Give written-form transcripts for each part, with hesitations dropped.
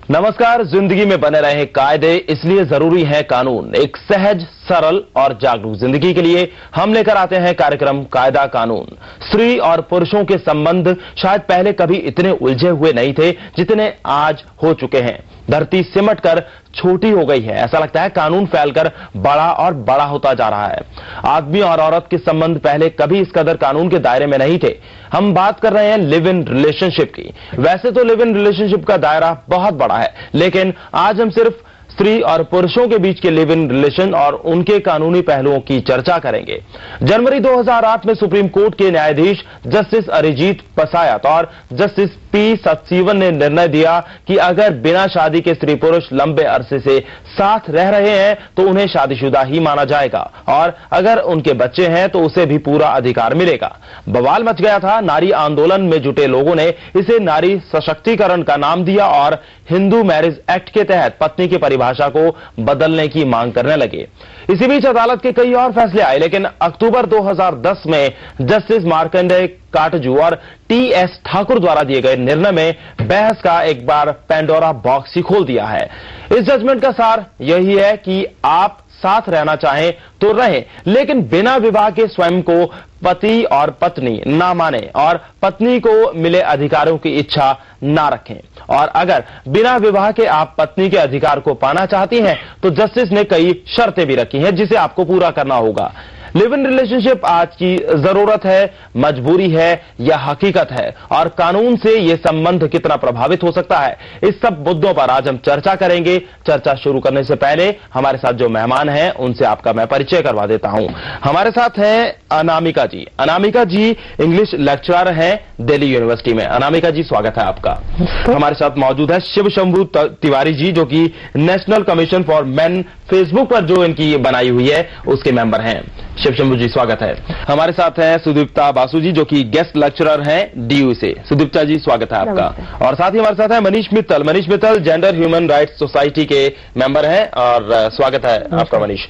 नमस्कार। जिंदगी में बने रहे कायदे, इसलिए जरूरी है कानून। एक सहज, सरल और जागरूक जिंदगी के लिए हम लेकर आते हैं कार्यक्रम कायदा कानून। स्त्री और पुरुषों के संबंध शायद पहले कभी इतने उलझे हुए नहीं थे जितने आज हो चुके हैं। धरती सिमट कर छोटी हो गई है। ऐसा लगता है कानून फैलकर बड़ा और बड़ा होता जा रहा है। आदमी और औरत के संबंध पहले कभी इस कदर कानून के दायरे में नहीं थे। हम बात कर रहे हैं लिव इन रिलेशनशिप की। वैसे तो लिव इन रिलेशनशिप का दायरा बहुत बड़ा है, लेकिन आज हम सिर्फ स्त्री और पुरुषों के बीच के लिव इन रिलेशन और उनके कानूनी पहलुओं की चर्चा करेंगे। जनवरी 2008 में सुप्रीम कोर्ट के न्यायाधीश जस्टिस अरिजीत पसायत और जस्टिस पी सचीवन ने निर्णय दिया कि अगर बिना शादी के स्त्री पुरुष लंबे अरसे से साथ रह रहे हैं तो उन्हें शादीशुदा ही माना जाएगा और अगर उनके बच्चे हैं तो उसे भी पूरा अधिकार मिलेगा। बवाल मच गया था। नारी आंदोलन में जुटे लोगों ने इसे नारी सशक्तिकरण का नाम दिया और हिंदू मैरिज एक्ट के तहत पत्नी की परिभाषा को बदलने की मांग करने लगे। इसी बीच अदालत के कई और फैसले आए, लेकिन अक्टूबर 2010 में जस्टिस मार्कंडेय काटजू और टी.एस. ठाकुर द्वारा दिए गए निर्णय में बहस का एक बार पैंडोरा बॉक्स ही खोल दिया है। इस जजमेंट का सार यही है कि आप साथ रहना चाहें तो रहें, लेकिन बिना विवाह के स्वयं को पति और पत्नी ना माने और पत्नी को मिले अधिकारों की इच्छा ना रखें। और अगर बिना विवाह के आप पत्नी के अधिकार को पाना चाहती हैं तो जस्टिस ने कई शर्तें भी रखी हैं जिसे आपको पूरा करना होगा। लिव इन रिलेशनशिप आज की जरूरत है, मजबूरी है या हकीकत है, और कानून से यह संबंध कितना प्रभावित हो सकता है, इस सब मुद्दों पर आज हम चर्चा करेंगे। चर्चा शुरू करने से पहले हमारे साथ जो मेहमान हैं उनसे आपका मैं परिचय करवा देता हूं। हमारे साथ हैं अनामिका जी। अनामिका जी इंग्लिश लेक्चरर हैं दिल्ली यूनिवर्सिटी में। अनामिका जी, स्वागत है आपका। हमारे साथ मौजूद है शिव शंभू तिवारी जी, जो कि national commission for main Facebook पर जो इनकी बनाई हुई है उसके मेंबर हैं। शिव शंभू जी, स्वागत है। हमारे साथ हैं सुदीप्ता बासु जी, जो कि गेस्ट लेक्चरर हैं डीयू से। सुदीप्ता जी, स्वागत है आपका। और साथ ही हमारे साथ है Manish Mittal. Manish Mittal gender human rights society के मेंबर हैं और स्वागत है आपका मनीष।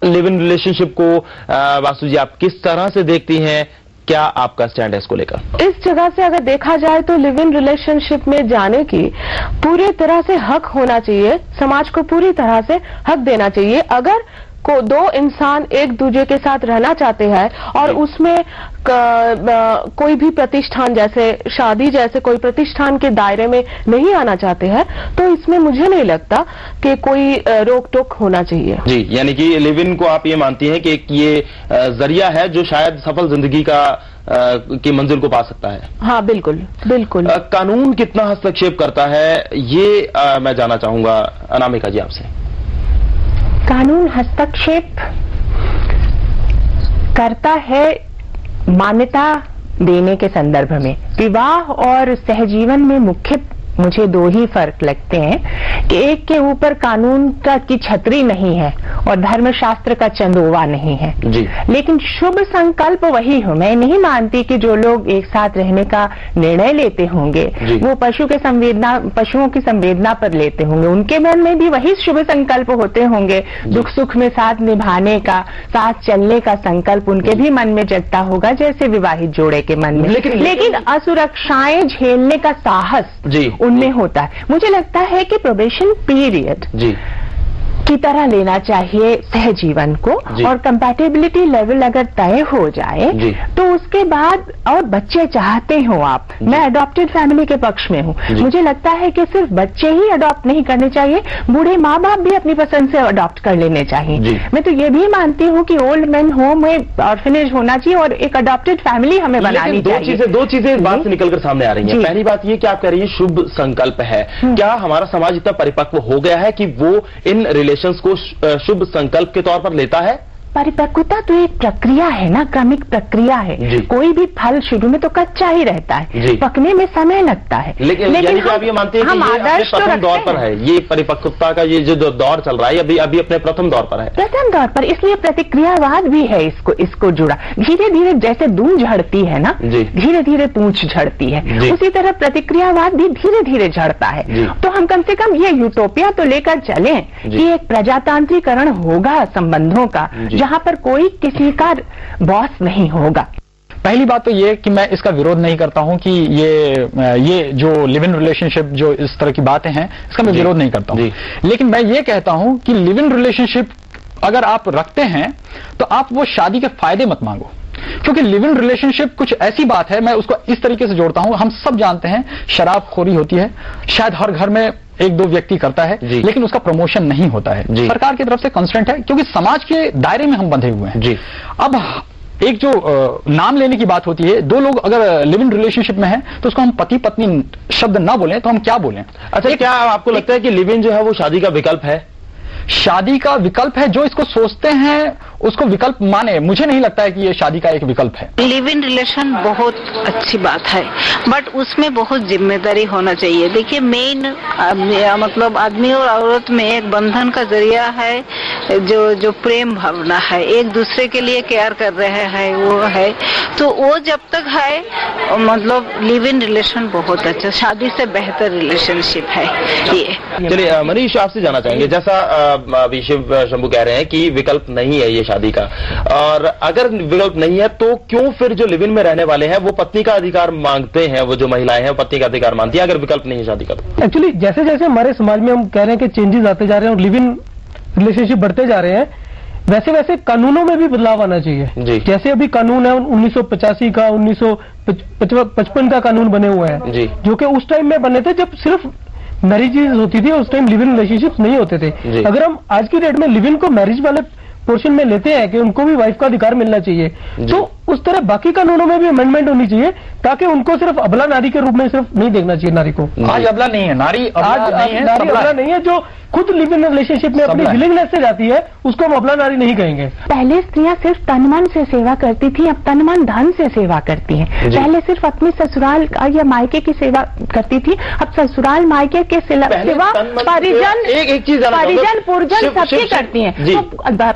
लिव इन रिलेशनशिप को बासु जी आप किस तरह से देखती हैं? क्या आपका स्टैंड है इसको लेकर? इस जगह से अगर देखा जाए तो लिव इन रिलेशनशिप में जाने की पूरी तरह से हक होना चाहिए। समाज को पूरी तरह से हक देना चाहिए। अगर को दो इंसान एक दूसरे के साथ रहना चाहते हैं और उसमें कोई भी प्रतिष्ठान जैसे शादी जैसे कोई प्रतिष्ठान के दायरे में नहीं आना चाहते हैं तो इसमें मुझे नहीं लगता कि कोई रोक टोक होना चाहिए। जी, यानी कि लिव इन को आप ये मानती हैं कि ये जरिया है जो शायद सफल जिंदगी का की मंजिल को पा सकता है? हाँ, बिल्कुल बिल्कुल। कानून कितना हस्तक्षेप करता है ये मैं जानना चाहूंगा अनामिका जी आपसे। कानून हस्तक्षेप करता है मान्यता देने के संदर्भ में। विवाह और सहजीवन में मुख्य मुझे दो ही फर्क लगते हैं कि एक के ऊपर कानून की छतरी नहीं है और धर्मशास्त्र का चंदोवा नहीं है जी। लेकिन शुभ संकल्प वही हो। मैं नहीं मानती कि जो लोग एक साथ रहने का निर्णय लेते होंगे वो पशुओं की संवेदना पर लेते होंगे। उनके मन में भी वही शुभ संकल्प होते होंगे। दुख सुख में साथ निभाने का, साथ चलने का संकल्प उनके भी मन में जगता होगा जैसे विवाहित जोड़े के मन में। लेकिन असुरक्षाएं झेलने का साहस उनमें होता है। मुझे लगता है कि प्रोबेशन पीरियड की तरह लेना चाहिए सहजीवन को और कंपैटिबिलिटी लेवल अगर तय हो जाए तो उसके बाद, और बच्चे चाहते हो आप, मैं अडॉप्टेड फैमिली के पक्ष में हूँ। मुझे लगता है कि सिर्फ बच्चे ही अडॉप्ट नहीं करने चाहिए, बूढ़े माँ बाप भी अपनी पसंद से अडॉप्ट कर लेने चाहिए। मैं तो ये भी मानती हूँ कि ओल्ड मैन होम में ऑर्फनेज होना चाहिए और एक अडॉप्टेड फैमिली हमें बनानी चाहिए। दो चीजें इस बात से निकलकर सामने आ रही है। पहली बात ये कि आप कह रही है शुभ संकल्प है। क्या हमारा समाज इतना परिपक्व हो गया है कि वो इन रिलेशंस को शुभ संकल्प के तौर पर लेता है? परिपक्वता तो एक प्रक्रिया है ना, क्रमिक प्रक्रिया है। कोई भी फल शुरू में तो कच्चा ही रहता है, पकने में समय लगता है। लेकिन आप ये मानते हैं कि ये प्रथम दौर पर है, ये परिपक्वता का ये जो दौर चल रहा है अभी अपने प्रथम दौर पर है। प्रथम दौर पर, इसलिए प्रतिक्रियावाद भी है इसको जुड़ा। धीरे धीरे जैसे दून झड़ती है ना, धीरे धीरे पूंछ झड़ती है, उसी तरह प्रतिक्रियावाद भी धीरे धीरे झड़ता है। तो हम कम से कम ये यूटोपिया तो लेकर चलें कि एक प्रजातांत्रिकरण होगा संबंधों का, जहां पर कोई किसी का बॉस नहीं होगा। पहली बात तो ये कि मैं इसका विरोध नहीं करता हूं कि ये जो लिव इन रिलेशनशिप जो इस तरह की बातें हैं इसका मैं विरोध नहीं करता हूं, लेकिन मैं ये कहता हूं कि लिव इन रिलेशनशिप अगर आप रखते हैं तो आप वो शादी के फायदे मत मांगो, क्योंकि लिव इन रिलेशनशिप कुछ ऐसी बात है, मैं उसको इस तरीके से जोड़ता हूं, हम सब जानते हैं शराबखोरी होती है, शायद हर घर में एक दो व्यक्ति करता है, लेकिन उसका प्रमोशन नहीं होता है, सरकार की तरफ से कंस्ट्रेंट है, क्योंकि समाज के दायरे में हम बंधे हुए हैं। अब एक जो नाम लेने की बात होती है, दो लोग अगर लिव इन रिलेशनशिप में हैं तो उसको हम पति पत्नी शब्द ना बोलें तो हम क्या बोलें? अच्छा, क्या आपको लगता है कि लिव इन जो है वो शादी का विकल्प है? शादी का विकल्प है, जो इसको सोचते हैं उसको विकल्प माने, मुझे नहीं लगता है कि ये शादी का एक विकल्प है। लिव इन रिलेशन बहुत अच्छी बात है, बट उसमें बहुत जिम्मेदारी होना चाहिए। देखिए, मेन मतलब आदमी और औरत में एक बंधन का जरिया है जो प्रेम भावना है, एक दूसरे के लिए केयर कर रहे हैं, वो है, तो वो जब तक है मतलब लिव इन रिलेशन बहुत अच्छा, शादी से बेहतर रिलेशनशिप है ये। चलिए मनीष, आपसे जाना चाहेंगे, जैसा अभी शिव शंभू कह रहे हैं कि विकल्प नहीं है ये शादी का, और अगर विकल्प नहीं है तो क्यों फिर जो लिव इन में रहने वाले हैं वो पत्नी का अधिकार मांगते हैं, वो जो महिलाएं हैं पत्नी का अधिकार मांगती है अगर विकल्प नहीं है शादी का? एक्चुअली जैसे जैसे हमारे समाज में हम कह रहे हैं कि चेंजेस आते जा रहे हैं और लिव इन रिलेशनशिप बढ़ते जा रहे हैं, वैसे वैसे कानूनों में भी बदलाव आना चाहिए। जैसे अभी कानून है 1985 का, 1955 का कानून बने हुए हैं, जो कि उस टाइम में बने थे जब सिर्फ मैरिजेज होती थी, उस टाइम लिव इन रिलेशनशिप नहीं होते थे। अगर हम आज की डेट में लिव इन को मैरिज वाले पोर्शन में लेते हैं कि उनको भी वाइफ का अधिकार मिलना चाहिए, तो उस तरह बाकी कानूनों में भी अमेंडमेंट होनी चाहिए ताकि उनको सिर्फ अबला नारी के रूप में सिर्फ नहीं देखना चाहिए नारी को। आज अबला नहीं है नारी, आज नारी अबला नहीं है, जो खुद लिव इन रिलेशनशिप में अपनी विलिंगनेस से जाती है उसको हम अबला नारी नहीं कहेंगे। पहले स्त्रियां सिर्फ तन मन से सेवा करती थी, अब तन मन धन से सेवा करती हैं। पहले सिर्फ अपने ससुराल या मायके की सेवा करती थी, अब ससुराल मायके के सेवा परिजन पुरजन सबकी करती हैं। तो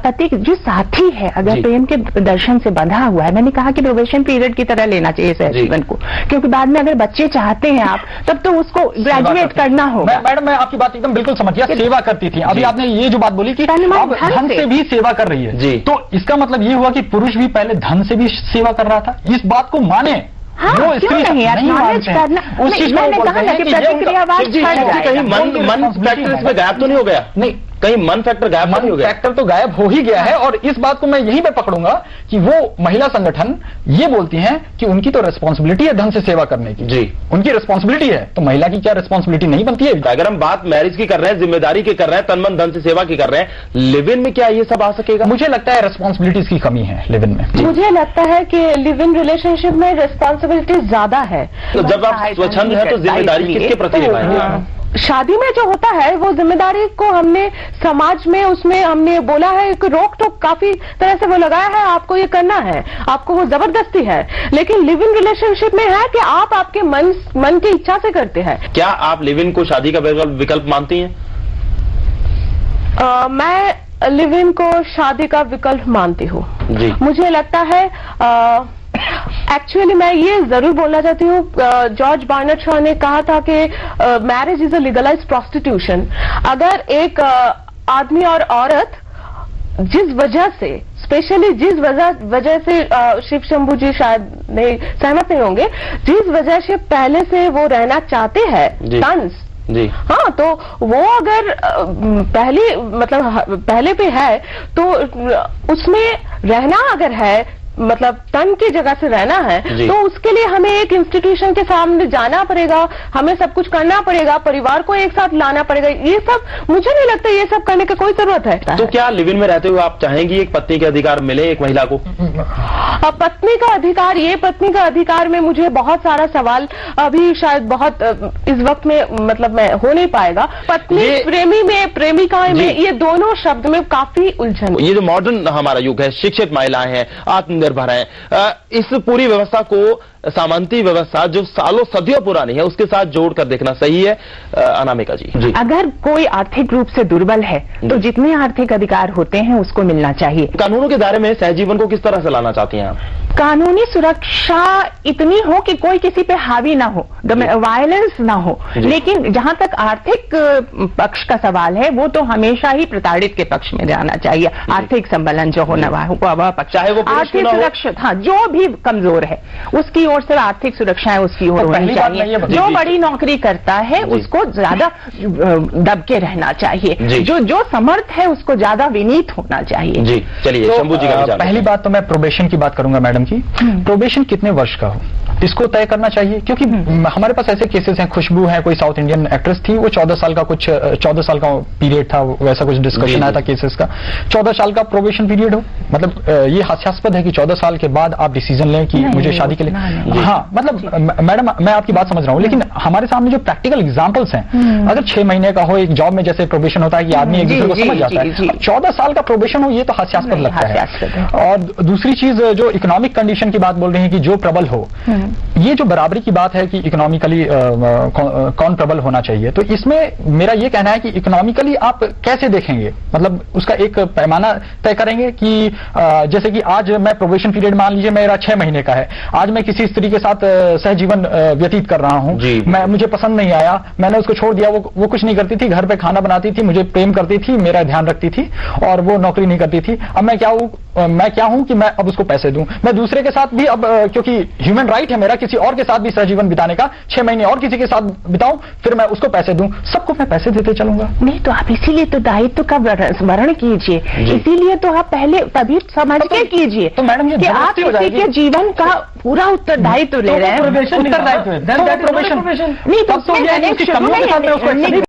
पति जो साथी है अगर प्रेम के दर्शन से बंधा हुआ है, मैंने कहा कि प्रोबेशन पीरियड की तरह लेना चाहिए सहजीवन को, क्योंकि बाद में अगर बच्चे चाहते हैं आप तब तो उसको ग्रेजुएट करना होगा। मैडम, मैं आपकी बात एकदम बिल्कुल समझ गया, सेवा करती थी। अभी आपने ये जो बात बोली कि अब धन से भी सेवा कर रही है, तो इसका मतलब ये हुआ कि पुरुष भी पहले धन से भी सेवा कर रहा था, इस बात को माने। हाँ, वो स्त्री नहीं मानते हैं, उस चीज को बोलते हैं कि कहीं मन फैक्टर इसमें गायब तो नहीं हो गया? नहीं, कहीं मन फैक्टर गायब नहीं हो गया? फैक्टर तो गायब हो ही गया है, और इस बात को मैं यहीं पे पकड़ूंगा कि वो महिला संगठन ये बोलती हैं कि उनकी तो रिस्पॉन्सिबिलिटी है धन से सेवा करने की, उनकी रिस्पॉन्सिबिलिटी है, तो महिला की क्या रिस्पॉन्सिबिलिटी नहीं बनती है? अगर हम बात मैरिज की कर रहे हैं, जिम्मेदारी की कर रहे हैं, तन मन धन से सेवा की कर रहे हैं, लिव इन में क्या ये सब आ सकेगा? मुझे लगता है रिस्पॉन्सिबिलिटीज की कमी है लिव इन में। मुझे लगता है कि लिव इन रिलेशनशिप में रिस्पॉन्सिबिलिटी ज्यादा है। तो जब आप स्वच्छंद है तो जिम्मेदारी किसके प्रति निभाएंगे? शादी में जो होता है वो जिम्मेदारी को हमने समाज में उसमें हमने बोला है कि रोक टोक काफी तरह से वो लगाया है, आपको ये करना है, आपको वो जबरदस्ती है। लेकिन लिव इन रिलेशनशिप में है कि आप आपके मन की इच्छा से करते हैं। क्या आप लिव इन को शादी का विकल्प मानती हैं? मैं लिव इन को शादी का विकल्प मानती हूँ। मुझे लगता है एक्चुअली मैं ये जरूर बोलना चाहती हूँ, जॉर्ज बार्नर्ड शॉ ने कहा था कि marriage is a legalised prostitution. अगर एक आदमी और औरत जिस वजह से, स्पेशली जिस वजह से शिव शंभू जी शायद नहीं सहमत नहीं होंगे, जिस वजह से पहले से वो रहना चाहते हैं तंस, हाँ, तो वो अगर पहले पे है तो उसमें रहना अगर है, मतलब तन की जगह से रहना है, तो उसके लिए हमें एक इंस्टीट्यूशन के सामने जाना पड़ेगा, हमें सब कुछ करना पड़ेगा, परिवार को एक साथ लाना पड़ेगा। ये सब मुझे नहीं लगता ये सब करने की कोई जरूरत है। तो क्या लिव इन में रहते हुए आप चाहेंगी एक पत्नी के अधिकार मिले एक महिला को? पत्नी का अधिकार, ये पत्नी का अधिकार में मुझे बहुत सारा सवाल अभी शायद बहुत इस वक्त में मतलब मैं हो नहीं पाएगा। पत्नी प्रेमी में, प्रेमिका में, ये दोनों शब्द में काफी उलझन। ये जो मॉडर्न हमारा युग है, शिक्षित महिलाएं हैं, आत्मनिर्भर हैं, इस पूरी व्यवस्था को सामंती व्यवस्था जो सालों सदियों पुरानी है उसके साथ जोड़कर देखना सही है? अनामिका जी, अगर कोई आर्थिक रूप से दुर्बल है तो जितने आर्थिक अधिकार होते हैं उसको मिलना चाहिए। कानूनों के दायरे में सहजीवन को किस तरह से लाना चाहती हैं आप? कानूनी सुरक्षा इतनी हो कि कोई किसी पे हावी ना हो, वायलेंस ना हो, लेकिन जहां तक आर्थिक पक्ष का सवाल है वो तो हमेशा ही प्रताड़ित के पक्ष में जाना चाहिए। आर्थिक संबलन जो होना वह पक्ष, चाहे वो आर्थिक सुरक्षा, हाँ, जो भी कमजोर है उसकी ओर से आर्थिक सुरक्षा है उसकी ओर होनी चाहिए। जो बड़ी नौकरी करता है उसको ज्यादा दब के रहना चाहिए, जो समर्थ है उसको ज्यादा विनीत होना चाहिए। जी चलिए, शंभू जी का पहली बात तो मैं प्रोबेशन की बात करूंगा मैडम की। प्रोबेशन कितने वर्ष का हो इसको तय करना चाहिए, क्योंकि हमारे पास ऐसे केसेस हैं। खुशबू है, कोई साउथ इंडियन एक्ट्रेस थी, वो 14 साल का पीरियड था, वैसा कुछ डिस्कशन आया था केसेस का। 14 साल का प्रोबेशन पीरियड हो, मतलब ये हास्यास्पद है कि 14 साल के बाद आप डिसीजन लें कि मुझे शादी के लिए। हाँ, मतलब मैडम मैं आपकी बात समझ रहा हूँ, लेकिन हमारे सामने जो प्रैक्टिकल एग्जाम्पल्स हैं, अगर 6 महीने का हो, एक जॉब में जैसे प्रोबेशन होता है कि आदमी एक दूसरे को समझ जाता है, 14 साल का प्रोबेशन हो, ये तो हास्यास्पद लगता है। और दूसरी चीज जो इकोनॉमिक कंडीशन की बात बोल रहे हैं कि जो प्रबल हो, ये जो बराबरी की बात है कि इकोनॉमिकली कौन प्रबल होना चाहिए, तो इसमें मेरा ये कहना है कि इकोनॉमिकली आप कैसे देखेंगे, मतलब उसका एक पैमाना तय करेंगे कि जैसे कि आज मैं प्रोबेशन पीरियड मान लीजिए मेरा 6 महीने का है, आज मैं किसी स्त्री के साथ सहजीवन व्यतीत कर रहा हूं, मुझे पसंद नहीं आया, मैंने उसको छोड़ दिया, वो कुछ नहीं करती थी, घर पे खाना बनाती थी, मुझे प्रेम करती थी, मेरा ध्यान रखती थी, और वो नौकरी नहीं करती थी। अब मैं क्या हूं कि मैं अब उसको पैसे दूं, मैं दूसरे के साथ भी अब क्योंकि ह्यूमन राइट है मेरा किसी और के साथ भी सहजीवन बिताने का, 6 महीने और किसी के साथ बिताऊं, फिर मैं उसको पैसे दूं, सबको मैं पैसे देते चलूंगा। नहीं तो आप इसीलिए तो दायित्व का स्मरण कीजिए, इसीलिए तो आप पहले तभी समझ के कीजिए तो मैडम ये आप किसी के जीवन का पूरा उत्तरदायित्व ले रहे हैं। उत्तरदायित्व नहीं,